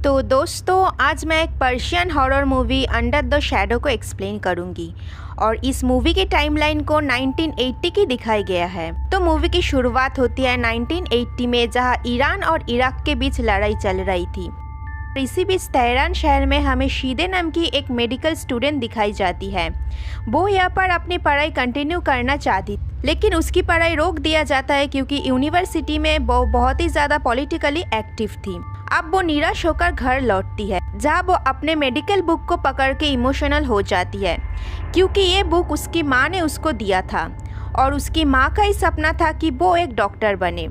तो दोस्तों आज मैं एक Persian horror movie under the shadow को एक्सप्लेन करूंगी और इस मूवी की टाइमलाइन को 1980 की दिखाई गया है। तो मूवी की शुरुआत होती है 1980 में, जहां ईरान और इराक के बीच लड़ाई चल रही थी। इसी बीच तेहरान शहर में हमें शीदे नाम की एक मेडिकल स्टूडेंट दिखाई जाती है। वो यहाँ पर अपनी पढ़ाई कंटिन्यू करना चाहती, लेकिन उसकी पढ़ाई रोक दिया जाता है क्योंकि यूनिवर्सिटी में वो बहुत ही ज़्यादा पॉलिटिकली एक्टिव थी। अब वो निराश होकर घर लौटती है, जहाँ वो अपने मेडिकल बुक को पकड़ के इमोशनल हो जाती है क्योंकि ये बुक उसकी माँ ने उसको दिया था और उसकी माँ का ही सपना था कि वो एक डॉक्टर बने।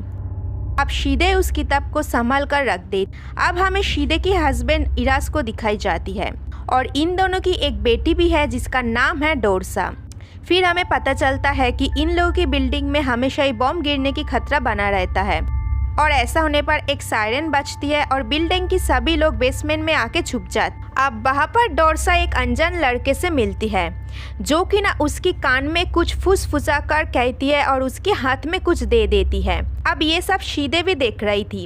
अब शीदे उस किताब को संभाल कर रख दे। अब हमें शीदे की हस्बैंड इराज को दिखाई जाती है और इन दोनों की एक बेटी भी है जिसका नाम है डोरसा। फिर हमें पता चलता है कि इन लोगों की बिल्डिंग में हमेशा ही बॉम्ब गिरने की खतरा बना रहता है और ऐसा होने पर एक सायरन बजती है और बिल्डिंग की सभी लोग बेसमेंट में आके छुप जाते। अब वहाँ पर डोरसा एक अनजान लड़के से मिलती है जो कि ना उसकी कान में कुछ फुसफुसा कर कहती है और उसके हाथ में कुछ दे देती है। अब ये सब शीदे भी देख रही थी,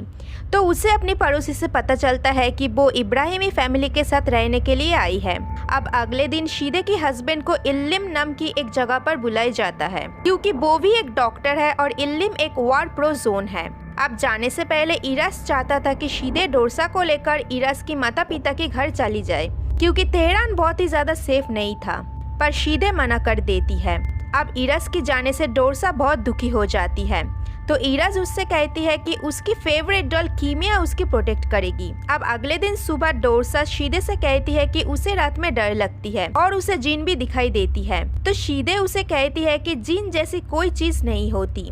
तो उसे अपनी पड़ोसी से पता चलता है कि वो इब्राहिमी फैमिली के साथ रहने के लिए आई है। अब अगले दिन शीदे के हस्बैंड को इल्लिम नाम की एक जगह पर बुलाया जाता है क्योंकि वो भी एक डॉक्टर है और इल्लिम एक वार प्रो जोन है। अब जाने से पहले इराज चाहता था कि शीदे डोरसा को लेकर इराज की माता पिता के घर चली जाए क्योंकि तेहरान बहुत ही ज्यादा सेफ नहीं था, पर शीदे मना कर देती है। अब इराज के जाने से डोरसा बहुत दुखी हो जाती है, तो इराज उससे कहती है कि उसकी फेवरेट डॉल कीमिया उसकी प्रोटेक्ट करेगी। अब अगले दिन सुबह डोरसा शीदे से कहती है कि उसे रात में डर लगती है और उसे जिन भी दिखाई देती है, तो शीदे उसे कहती है कि जिन जैसी कोई चीज नहीं होती,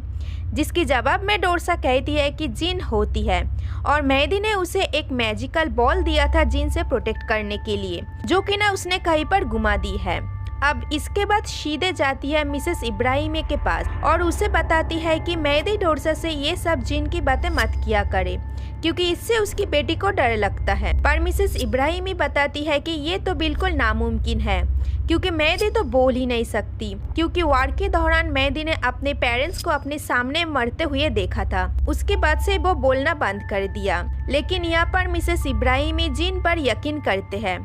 जिसकी जवाब में डोरसा कहती है कि जिन होती है और मेहदी ने उसे एक मैजिकल बॉल दिया था जिन से प्रोटेक्ट करने के लिए, जो कि ना उसने कहीं पर घुमा दी है। अब इसके बाद शीदे जाती है मिसेस इब्राहिमी के पास और उसे बताती है कि मेहदी डोरसा से ये सब जिन की बातें मत किया करे क्योंकि इससे उसकी बेटी को डर लगता है। पर मिसेस इब्राहिमी बताती है कि ये तो बिल्कुल नामुमकिन है क्योंकि मेहदी तो बोल ही नहीं सकती, क्योंकि वार के दौरान मेहदी ने अपने पेरेंट्स को अपने सामने मरते हुए देखा था। उसके बाद से वो बोलना बंद कर दिया। लेकिन यहाँ पर मिसेस इब्राहिमी जिन पर यकीन करते हैं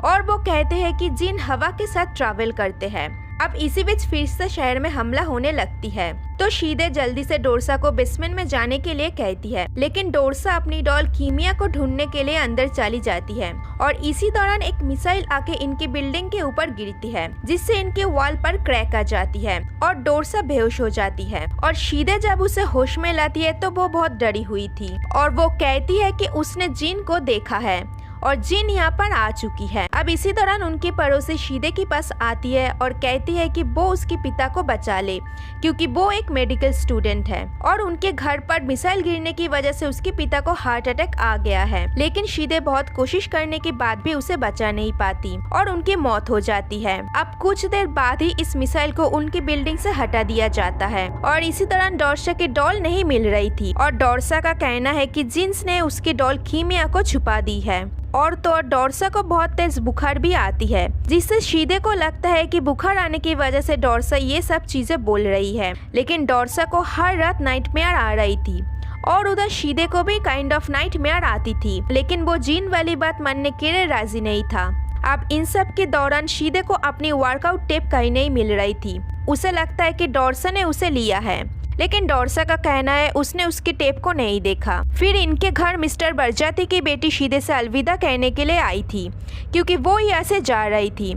और वो कहते हैं कि जिन हवा के साथ ट्रैवल करते हैं। अब इसी बीच फिर से शहर में हमला होने लगती है, तो शीदे जल्दी से डोरसा को बेसमेंट में जाने के लिए कहती है, लेकिन डोरसा अपनी डॉल कीमिया को ढूंढने के लिए अंदर चली जाती है और इसी दौरान एक मिसाइल आके इनकी बिल्डिंग के ऊपर गिरती है जिससे इनके वॉल पर क्रैक आ जाती है और डोरसा बेहोश हो जाती है। और शीदे जब उसे होश में लाती है तो वो बहुत डरी हुई थी और वो कहती है कि उसने जिन को देखा है और जिन यहाँ पर आ चुकी है। अब इसी दौरान उनकी पड़ोसी शीदे के पास आती है और कहती है कि वो उसके पिता को बचा ले क्योंकि वो एक मेडिकल स्टूडेंट है और उनके घर पर मिसाइल गिरने की वजह से उसके पिता को हार्ट अटैक आ गया है। लेकिन शीदे बहुत कोशिश करने के बाद भी उसे बचा नहीं पाती और उनकी मौत हो जाती है। अब कुछ देर बाद ही इस मिसाइल को उनकी बिल्डिंग से हटा दिया जाता है और इसी दौरान डोरसा की डॉल नहीं मिल रही थी और डोरसा का कहना है कि जिन्स ने उसकी डॉल कीमिया को छुपा दी है। और तो डोरसा को बहुत तेज बुखार भी आती है जिससे शीदे को लगता है कि बुखार आने की वजह से डोरसा ये सब चीजें बोल रही है। लेकिन डोरसा को हर रात नाइटमेयर आ रही थी और उधर शीदे को भी काइंड ऑफ नाइटमेयर आती थी, लेकिन वो जिन वाली बात मानने के लिए राजी नहीं था। अब इन सब के दौरान शीदे को अपनी वर्कआउट टेप कहीं नहीं मिल रही थी। उसे लगता है कि डोरसा ने उसे लिया है, लेकिन डोरसा का कहना है उसने उसकी टेप को नहीं देखा। फिर इनके घर मिस्टर बरजाती की बेटी शीदे से अलविदा कहने के लिए आई थी क्योंकि वो यहाँ से जा रही थी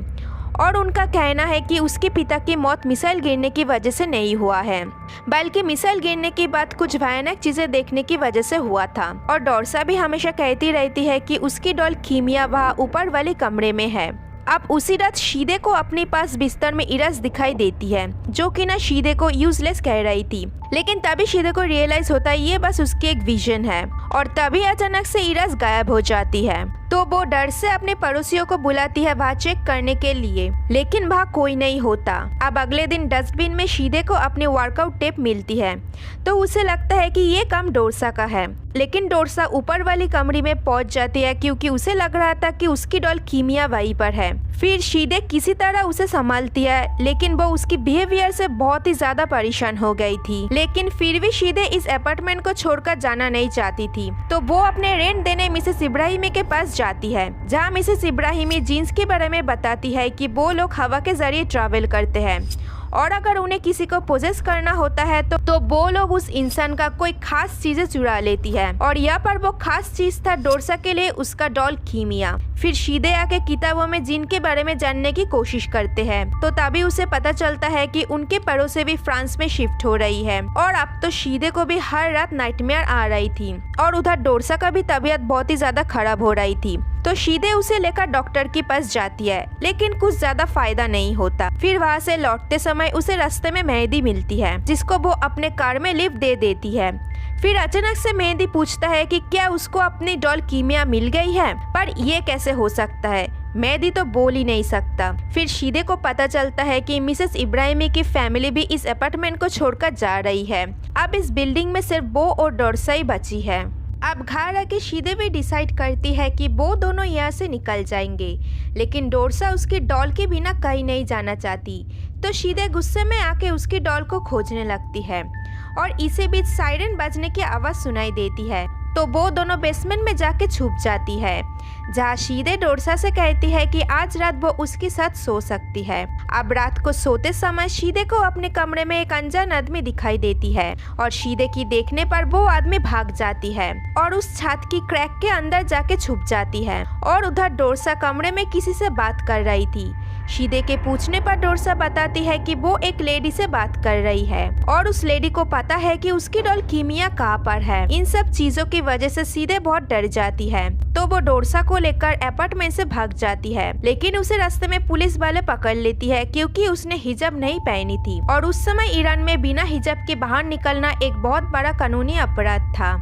और उनका कहना है कि उसके पिता की मौत मिसाइल गिरने की वजह से नहीं हुआ है, बल्कि मिसाइल गिरने के बाद कुछ भयानक चीजें देखने की वजह से हुआ था। और डोरसा भी हमेशा कहती रहती है कि उसकी डॉल कीमिया वहाँ ऊपर वाले कमरे में है। अब उसी रात शीदे को अपने पास बिस्तर में इराज दिखाई देती है जो कि ना शीदे को यूजलेस कह रही थी, लेकिन तभी शीदे को रियलाइज होता है ये बस उसकी एक विजन है और तभी अचानक से इराज गायब हो जाती है। तो वो डर से अपने पड़ोसियों को बुलाती है वहाँ चेक करने के लिए, लेकिन वहाँ कोई नहीं होता। अब अगले दिन डस्टबिन में शीदे को अपनी वर्कआउट टेप मिलती है, तो उसे लगता है कि ये काम डोरसा का है। लेकिन डोरसा ऊपर वाली कमरे में पहुंच जाती है क्योंकि उसे लग रहा था कि उसकी डॉल कीमिया वहीं पर है। फिर शीदे किसी तरह उसे संभालती है, लेकिन वो उसकी बिहेवियर से बहुत ही ज्यादा परेशान हो गई थी। लेकिन फिर भी शीदे इस अपार्टमेंट को छोड़कर जाना नहीं चाहती थी, तो वो अपने रेंट देने मिसेस इब्राहिमी के पास जाती है, जहाँ मिसेस इब्राहिमी जीन्स के बारे में बताती है कि वो लोग हवा के जरिए ट्रैवल करते हैं और अगर उन्हें किसी को पोजेस करना होता है तो वो लोग उस इंसान का कोई खास चीजें चुरा लेती है। और यहाँ पर वो खास चीज था डोरसा के लिए उसका डॉल कीमिया। फिर शीदे आके किताबों में जिन के बारे में जानने की कोशिश करते हैं, तो तभी उसे पता चलता है कि उनके पड़ोसी भी फ्रांस में शिफ्ट हो रही है। और अब तो शीदे को भी हर रात नाइटमेयर आ रही थी और उधर डोरसा का भी तबीयत बहुत ही ज्यादा खराब हो रही थी। तो शीदे उसे लेकर डॉक्टर के पास जाती है, लेकिन कुछ ज्यादा फायदा नहीं होता। फिर वहाँ से लौटते समय उसे रास्ते में मेहंदी मिलती है, जिसको वो अपने कार में लिफ्ट दे देती है। फिर अचानक से मेहंदी पूछता है कि क्या उसको अपनी डॉल कीमिया मिल गई है, पर ये कैसे हो सकता है, मेहंदी तो बोल ही नहीं सकता। फिर शीदे को पता चलता है कि मिसेस इब्राहिमी की फैमिली भी इस अपार्टमेंट को छोड़कर जा रही है। अब इस बिल्डिंग में सिर्फ वो और डोरसा ही बची है। अब घर आके शीदे भी डिसाइड करती है कि वो दोनों यहाँ से निकल जाएंगे, लेकिन डोरसा उसकी डॉल के बिना कहीं नहीं जाना चाहती। तो शीदे गुस्से में आके उसकी डॉल को खोजने लगती है और इसी बीच सायरन बजने की आवाज़ सुनाई देती है, तो वो दोनों बेसमेंट में जाके छुप जाती है, जहाँ शीदे डोरसा से कहती है कि आज रात वो उसके साथ सो सकती है। अब रात को सोते समय शीदे को अपने कमरे में एक अनजान आदमी दिखाई देती है और शीदे की देखने पर वो आदमी भाग जाती है और उस छत की क्रैक के अंदर जाके छुप जाती है। और उधर डोरसा कमरे में किसी से बात कर रही थी। शीदे के पूछने पर डोरसा बताती है कि वो एक लेडी से बात कर रही है और उस लेडी को पता है कि उसकी डॉल कीमिया कहाँ पर है। इन सब चीजों की वजह से शीदे बहुत डर जाती है, तो वो डोरसा को लेकर अपार्टमेंट से भाग जाती है। लेकिन उसे रास्ते में पुलिस वाले पकड़ लेती है क्योंकि उसने हिजाब नहीं पहनी थी और उस समय ईरान में बिना हिजाब के बाहर निकलना एक बहुत बड़ा कानूनी अपराध था।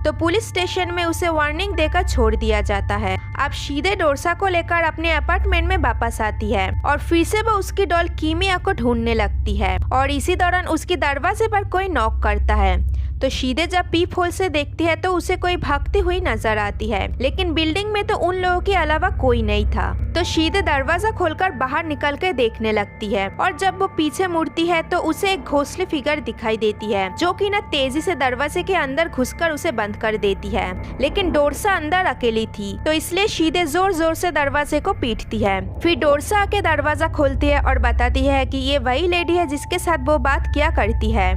तो पुलिस स्टेशन में उसे वार्निंग देकर छोड़ दिया जाता है। अब शीदे डोरसा को लेकर अपने अपार्टमेंट में वापस आती है और फिर से वो उसकी डॉल कीमिया को ढूंढने लगती है और इसी दौरान उसके दरवाजे पर कोई नॉक करता है। तो शीदे जब पीप होल से देखती है तो उसे कोई भागती हुई नजर आती है, लेकिन बिल्डिंग में तो उन लोगों के अलावा कोई नहीं था। तो शीदे दरवाजा खोलकर बाहर निकल कर देखने लगती है और जब वो पीछे मुड़ती है तो उसे एक घोंसले फिगर दिखाई देती है, जो कि ना तेजी से दरवाजे के अंदर घुसकर उसे बंद कर देती है। लेकिन डोरसा अंदर अकेली थी, तो इसलिए शीदे जोर जोर से दरवाजे को पीटती है। फिर डोरसा आके दरवाजा खोलती है और बताती है कि ये वही लेडी है जिसके साथ वो बात किया करती है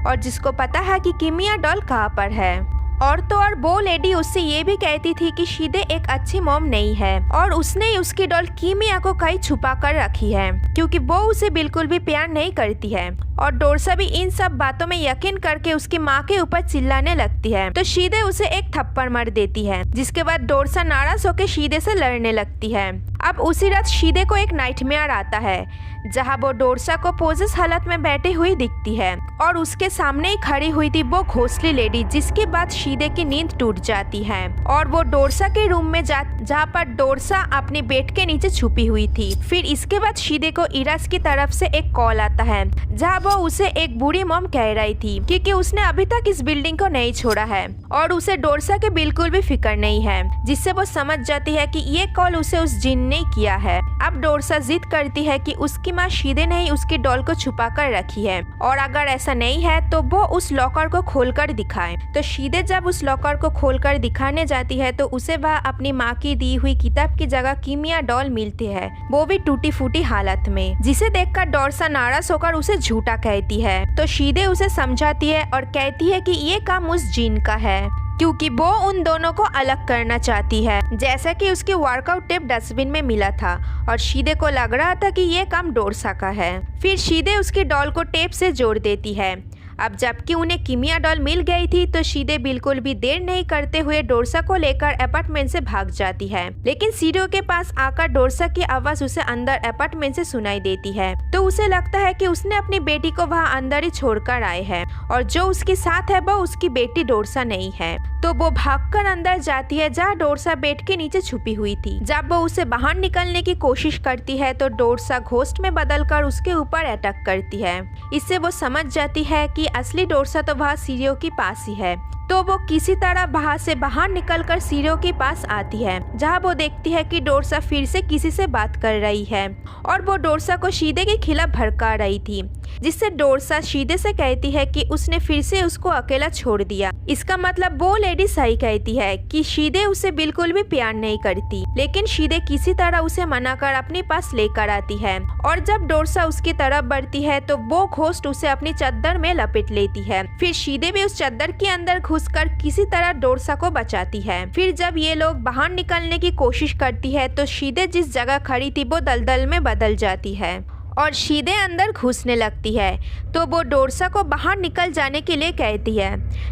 और जिसको पता है कि कीमिया डॉल कहाँ पर है। और तो और वो लेडी उससे ये भी कहती थी कि शीदे एक अच्छी मॉम नहीं है और उसने ही उसकी डॉल कीमिया को कहीं छुपा कर रखी है क्योंकि वो उसे बिल्कुल भी प्यार नहीं करती है। और डोरसा भी इन सब बातों में यकीन करके उसकी माँ के ऊपर चिल्लाने लगती है। तो शीदे उसे एक थप्पड़ मार देती है, जिसके बाद डोरसा नाराज होकर शीदे से लड़ने लगती है। अब उसी रात शीदे को एक नाइटमेयर आता है, जहाँ वो डोरसा को पोजेस हालत में बैठी हुई दिखती है और उसके सामने ही खड़ी हुई थी वो घोंसली लेडी, जिसके बाद शीदे की नींद टूट जाती है और वो डोरसा के रूम में जहाँ पर डोरसा अपने बेड के नीचे छुपी हुई थी। फिर इसके बाद शीदे को इराज की तरफ से एक कॉल आता है, जहाँ वो उसे एक बूढ़ी मॉम कह रही थी क्योंकि उसने अभी तक इस बिल्डिंग को नहीं छोड़ा है और उसे डोरसा के बिल्कुल भी फिक्र नहीं है, जिससे वो समझ जाती है कि ये कॉल उसे उस जिन ने किया है। अब डोरसा जिद करती है कि उसकी माँ शीदे ने ही उसकी डॉल को छुपा कर रखी है और अगर ऐसा नहीं है तो वो उस लॉकर को खोलकर दिखाए। तो शीदे जब उस लॉकर को खोलकर दिखाने जाती है तो उसे वह अपनी माँ की दी हुई किताब की जगह कीमिया डॉल मिलती है, वो भी टूटी फूटी हालत में, जिसे देखकर डोरसा नाराज होकर उसे झूठा कहती है। तो शीदे उसे समझाती है और कहती है कि ये काम उस जिन का है क्योंकि वो उन दोनों को अलग करना चाहती है, जैसा कि उसकी वर्कआउट टेप डस्टबिन में मिला था और शीदे को लग रहा था कि ये काम डोरसा का है। फिर शीदे उसकी डॉल को टेप से जोड़ देती है। अब जबकि उन्हें किमिया डॉल मिल गई थी तो शीदे बिल्कुल भी देर नहीं करते हुए डोरसा को लेकर अपार्टमेंट से भाग जाती है। लेकिन सीढ़ियों के पास आकर डोरसा की आवाज उसे अंदर अपार्टमेंट से सुनाई देती है, तो उसे लगता है कि उसने अपनी बेटी को वहाँ अंदर ही छोड़कर आए हैं और जो उसके साथ है वो उसकी बेटी डोरसा नहीं है। तो वो भागकर अंदर जाती है जहाँ डोरसा बेड के नीचे छुपी हुई थी। जब वो उसे बाहर निकलने की कोशिश करती है तो डोरसा घोस्ट में बदलकर उसके ऊपर अटैक करती है। इससे वो समझ जाती है कि असली डोरसा तो वहाँ सीढ़ियों के पास ही है। तो वो किसी तरह वहाँ से बाहर निकलकर सीढ़ियों के पास आती है जहाँ वो देखती है कि डोरसा फिर से किसी से बात कर रही है और वो डोरसा को शीदे के खिलाफ भड़का रही थी, जिससे डोरसा शीदे से कहती है कि उसने फिर से उसको अकेला छोड़ दिया। इसका मतलब वो लेडी सही कहती है कि शीदे उसे बिल्कुल भी प्यार नहीं करती, लेकिन शीदे किसी तरह उसे मनाकर अपने पास लेकर आती है और जब डोरसा उसकी तरफ बढ़ती है तो वो घोस्ट उसे अपनी चादर में लपेट लेती है। फिर शीदे भी उस चादर के अंदर घुसकर किसी तरह डोरसा को बचाती है। फिर जब ये लोग बाहर निकलने की कोशिश करती है तो शीदे जिस जगह खड़ी थी वो दलदल में बदल जाती है और शीदे अंदर घुसने लगती है। तो वो डोरसा को बाहर निकल जाने के लिए कहती है,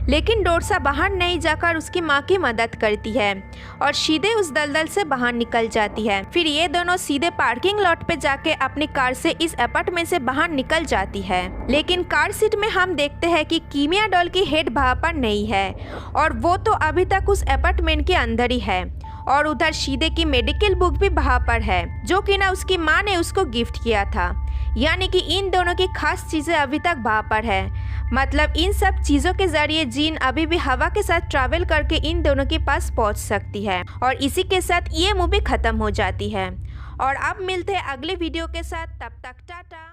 लेकिन डोरसा बाहर नहीं जाकर उसकी माँ की मदद करती है और शीदे उस दलदल से बाहर निकल जाती है। फिर ये दोनों सीधे पार्किंग लॉट पे जाके अपनी कार से इस अपार्टमेंट से बाहर निकल जाती है। लेकिन कार सीट में हम देखते हैं कि किमिया डॉल की हेड वहाँ पर नहीं है और वो तो अभी तक उस अपार्टमेंट के अंदर ही है और उधर शीदे की मेडिकल बुक भी वहाँ पर है जो कि ना उसकी माँ ने उसको गिफ्ट किया था। यानी कि इन दोनों की खास चीज़ें अभी तक वहाँ पर है। मतलब इन सब चीज़ों के जरिए जीन अभी भी हवा के साथ ट्रैवल करके इन दोनों के पास पहुँच सकती है और इसी के साथ ये मूवी ख़त्म हो जाती है। और अब मिलते हैं अगले वीडियो के साथ, तब तक टाटा।